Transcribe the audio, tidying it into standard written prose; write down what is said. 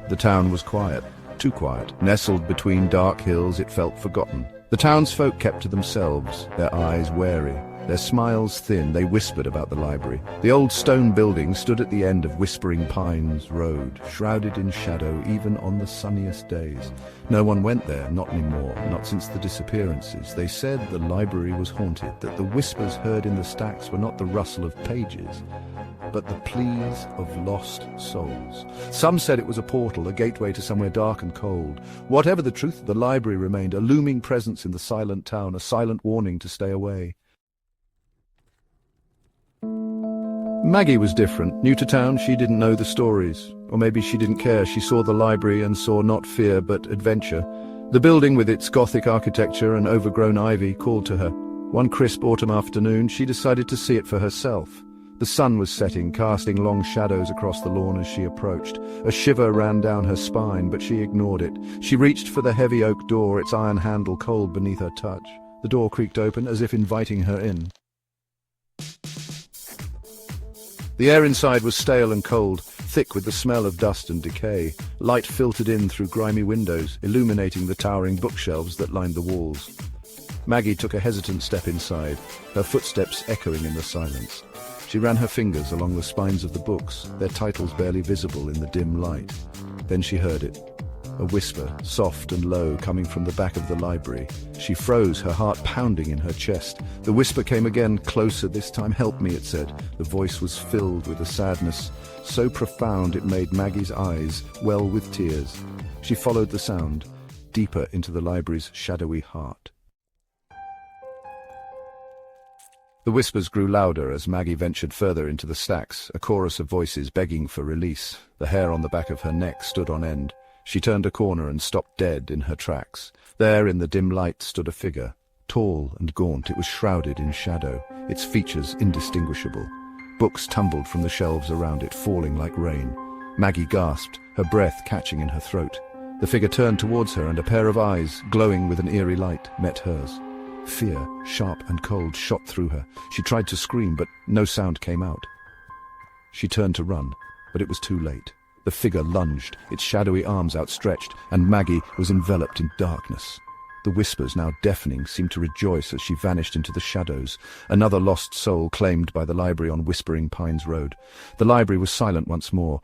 The town was quiet, too quiet. Nestled between dark hills, it felt forgotten. The townsfolk kept to themselves, their eyes wary, their smiles thin. They whispered about the library. The old stone building stood at the end of Whispering Pines Road, shrouded in shadow even on the sunniest days. No one went there, not anymore, not since the disappearances. They said the library was haunted, that the whispers heard in the stacks were not the rustle of pages, but the pleas of lost souls. Some said it was a portal, a gateway to somewhere dark and cold. Whatever the truth, the library remained a looming presence in the silent town, a silent warning to stay away. Maggie was different. New to town, she didn't know the stories. Or maybe she didn't care. She saw the library and saw not fear, but adventure. The building with its Gothic architecture and overgrown ivy called to her. One crisp autumn afternoon, she decided to see it for herself. The sun was setting, casting long shadows across the lawn as she approached. A shiver ran down her spine, but she ignored it. She reached for the heavy oak door, its iron handle cold beneath her touch. The door creaked open, as if inviting her in. The air inside was stale and cold, thick with the smell of dust and decay. Light filtered in through grimy windows, illuminating the towering bookshelves that lined the walls. Maggie took a hesitant step inside, her footsteps echoing in the silence. She ran her fingers along the spines of the books, their titles barely visible in the dim light. Then she heard it. A whisper, soft and low, coming from the back of the library. She froze, her heart pounding in her chest. The whisper came again, closer this time. "Help me," it said. The voice was filled with a sadness so profound it made Maggie's eyes well with tears. She followed the sound, deeper into the library's shadowy heart. The whispers grew louder as Maggie ventured further into the stacks, a chorus of voices begging for release. The hair on the back of her neck stood on end. She turned a corner and stopped dead in her tracks. There in the dim light stood a figure. Tall and gaunt, it was shrouded in shadow, its features indistinguishable. Books tumbled from the shelves around it, falling like rain. Maggie gasped, her breath catching in her throat. The figure turned towards her, and a pair of eyes, glowing with an eerie light, met hers. Fear, sharp and cold, shot through her. She tried to scream, but no sound came out. She turned to run, but it was too late. The figure lunged, its shadowy arms outstretched, and Maggie was enveloped in darkness. The whispers, now deafening, seemed to rejoice as she vanished into the shadows, another lost soul claimed by the library on Whispering Pines Road. The library was silent once more.